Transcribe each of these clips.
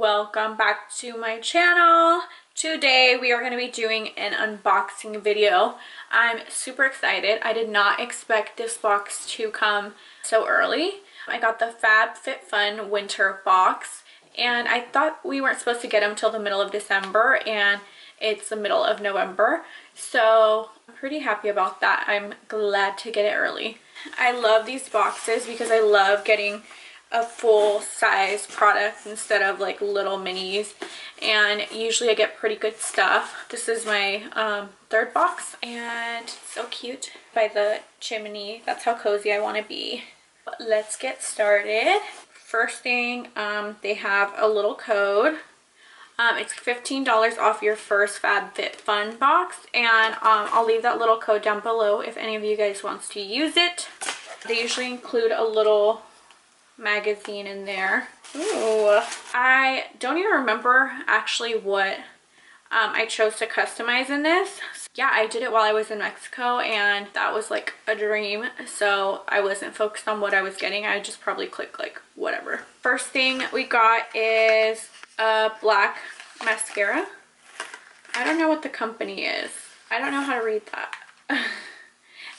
welcome back to my channel. Today we are going to be doing an unboxing video. I'm super excited. I did not expect this box to come so early. I got the FABFITFUN Winter box and I thought we weren't supposed to get them till the middle of December and it's the middle of November, so I'm pretty happy about that. I'm glad to get it early. I love these boxes because I love getting a full size product instead of like little minis, and usually I get pretty good stuff. This is my third box and it's so cute by the chimney. That's how cozy I want to be. But let's get started. First thing, they have a little code. It's $15 off your first FABFITFUN box, and I'll leave that little code down below if any of you guys wants to use it. They usually include a little magazine in there. Ooh, I don't even remember actually what I chose to customize in this. Yeah, I did it while I was in Mexico and that was like a dream, so I wasn't focused on what I was getting. I just probably clicked like whatever. First thing we got is a Blaq mascara. I don't know what the company is. I don't know how to read that.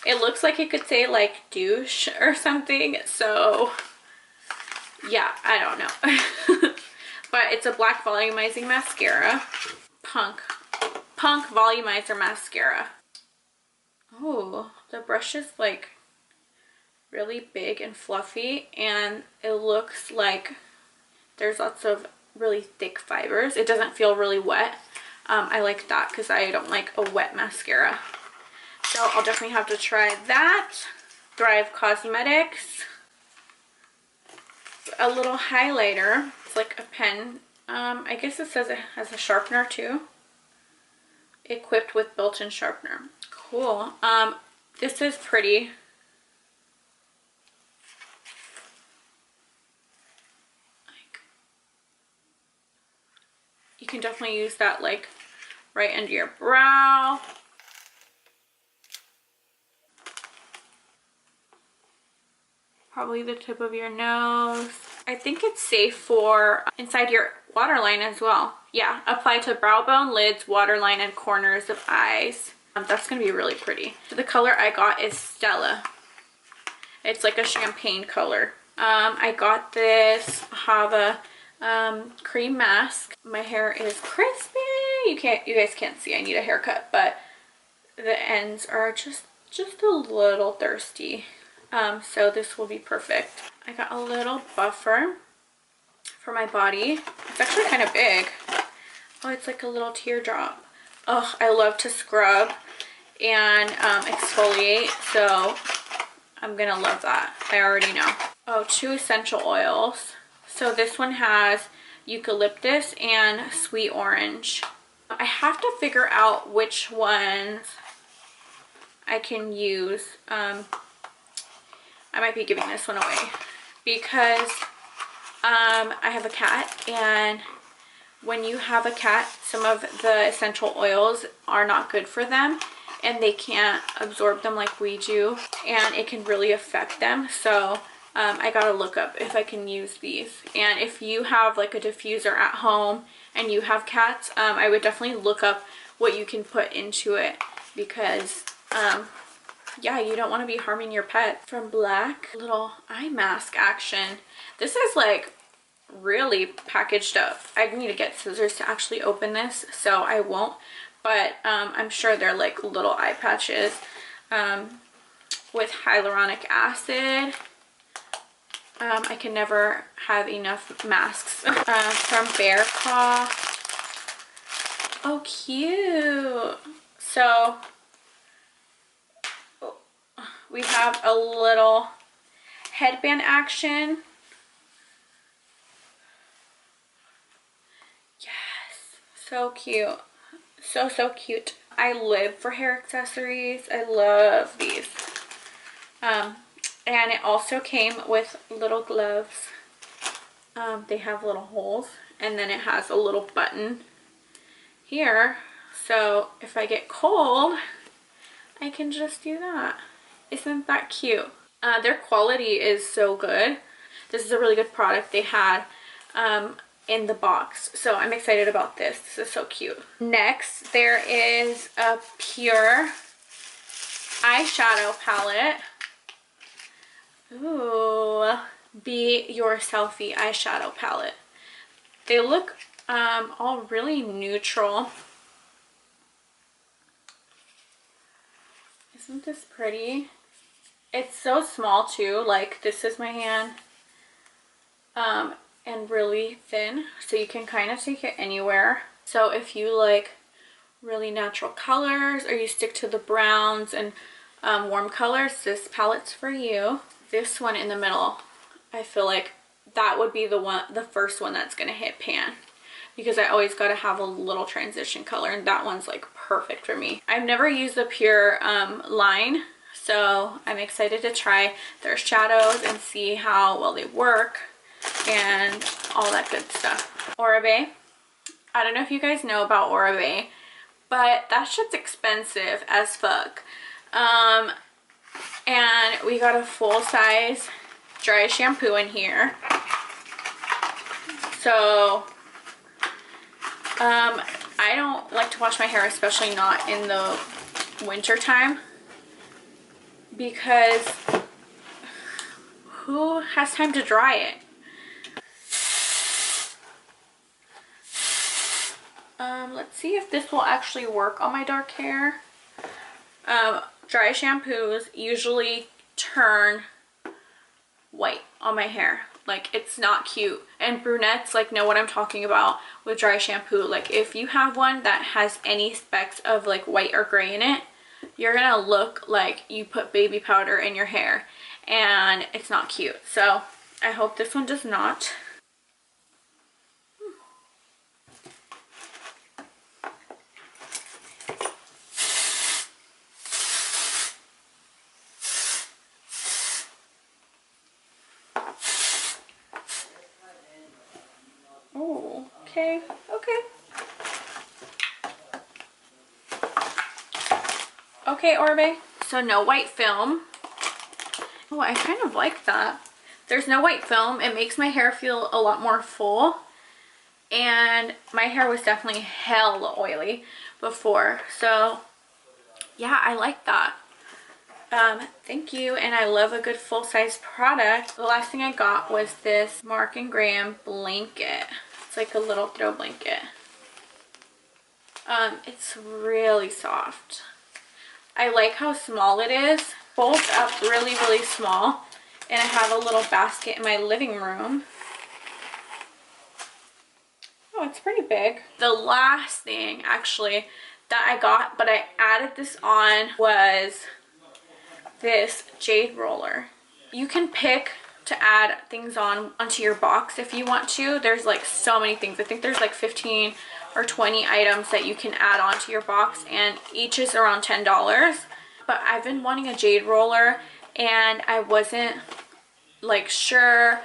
It looks like it could say like douche or something, so yeah, I don't know. But it's a Blaq volumizing mascara. Punk volumizer mascara. Oh, the brush is like really big and fluffy, and it looks like there's lots of really thick fibers. It doesn't feel really wet. I like that because I don't like a wet mascara. So I'll definitely have to try that. Thrive Cosmetics. A little highlighter. It's like a pen. I guess it says it has a sharpener too. Equipped with built-in sharpener. Cool. This is pretty. You can definitely use that like right under your brow. Probably the tip of your nose. I think it's safe for inside your waterline as well. Yeah, apply to brow bone, lids, waterline, and corners of eyes. That's gonna be really pretty. So the color I got is Stella. It's like a champagne color. I got this Ahava cream mask. My hair is crispy. You guys can't see. I need a haircut, but the ends are just a little thirsty. So this will be perfect. I got a little buffer for my body. It's actually kind of big. Oh, it's like a little teardrop. Oh, I love to scrub and exfoliate, so I'm gonna love that. I already know. Oh, 2 essential oils. So this one has eucalyptus and sweet orange. I have to figure out which ones I can use. I might be giving this one away because I have a cat, and when you have a cat, some of the essential oils are not good for them and they can't absorb them like we do, and it can really affect them. So I gotta look up if I can use these. And if you have like a diffuser at home and you have cats, I would definitely look up what you can put into it, because yeah, you don't want to be harming your pet. From Blaq, little eye mask action. This is like really packaged up. I need to get scissors to actually open this, so I won't, but I'm sure they're like little eye patches with hyaluronic acid. I can never have enough masks. From Bearpaw. Oh, cute. So we have a little headband action. Yes, so cute. So cute. I live for hair accessories. I love these. And it also came with little gloves. They have little holes, and then it has a little button here, so if I get cold I can just do that. Isn't that cute? Their quality is so good. This is a really good product. They had in the box. So I'm excited about this. This is so cute. Next, there is a pure eyeshadow palette. Ooh, Be Your Selfie eyeshadow palette. They look all really neutral. Isn't this pretty? It's so small too, like this is my hand, and really thin, so you can kind of take it anywhere. So if you like really natural colors, or you stick to the browns and warm colors, this palette's for you. This one in the middle, I feel like that would be the first one that's gonna hit pan, because I always gotta have a little transition color, and that one's like perfect for me. I've never used the pure line, so I'm excited to try their shadows and see how well they work and all that good stuff. Oribe. I don't know if you guys know about Oribe, but that shit's expensive as fuck. And we got a full-size dry shampoo in here. So I don't like to wash my hair, especially not in the winter time, because who has time to dry it? Let's see if this will actually work on my dark hair. Dry shampoos usually turn white on my hair. Like, it's not cute. And brunettes like know what I'm talking about with dry shampoo. Like, if you have one that has any specks of like white or gray in it, you're gonna look like you put baby powder in your hair, and it's not cute. So I hope this one does not. Oh, okay, okay. Okay, Oribe. So no white film. Oh, I kind of like that. There's no white film. It makes my hair feel a lot more full. And my hair was definitely hell oily before. So yeah, I like that. Thank you. And I love a good full-size product. The last thing I got was this Mark & Graham blanket. It's like a little throw blanket. It's really soft. I like how small it is. Folds up really, really small. And I have a little basket in my living room. Oh, it's pretty big. The last thing, actually, that I got, but I added this on, was this jade roller. You can pick to add things onto your box if you want to. There's like so many things. I think there's like 15 or 20 items that you can add onto your box, and each is around $10. But I've been wanting a jade roller, and I wasn't like sure.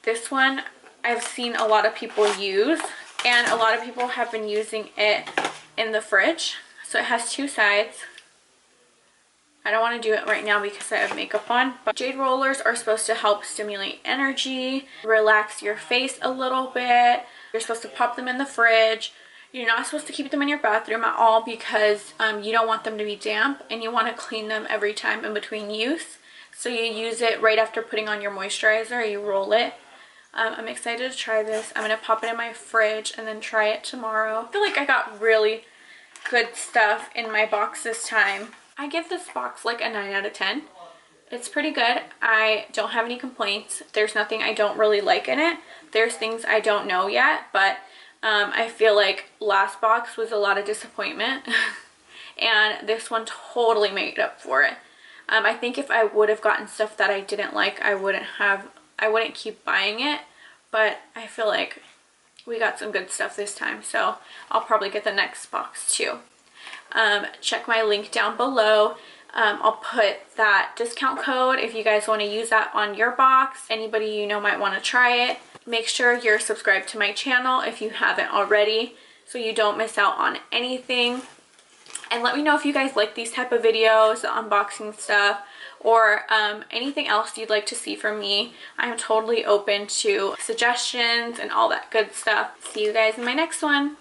This one I've seen a lot of people use, and a lot of people have been using it in the fridge. So it has two sides. I don't want to do it right now because I have makeup on, but jade rollers are supposed to help stimulate energy, relax your face a little bit. You're supposed to pop them in the fridge. You're not supposed to keep them in your bathroom at all, because you don't want them to be damp, and you want to clean them every time in between use. So you use it right after putting on your moisturizer. You roll it. I'm excited to try this. I'm going to pop it in my fridge and then try it tomorrow. I feel like I got really good stuff in my box this time. I give this box like a 9 out of 10. It's pretty good. I don't have any complaints. There's nothing I don't really like in it. There's things I don't know yet, but I feel like last box was a lot of disappointment. And this one totally made up for it. I think if I would have gotten stuff that I didn't like, I wouldn't keep buying it. But I feel like we got some good stuff this time, so I'll probably get the next box too. Check my link down below. I'll put that discount code if you guys want to use that on your box. Anybody you know might want to try it. Make sure you're subscribed to my channel if you haven't already, so you don't miss out on anything. And let me know if you guys like these type of videos, the unboxing stuff, or anything else you'd like to see from me. I'm totally open to suggestions and all that good stuff. See you guys in my next one.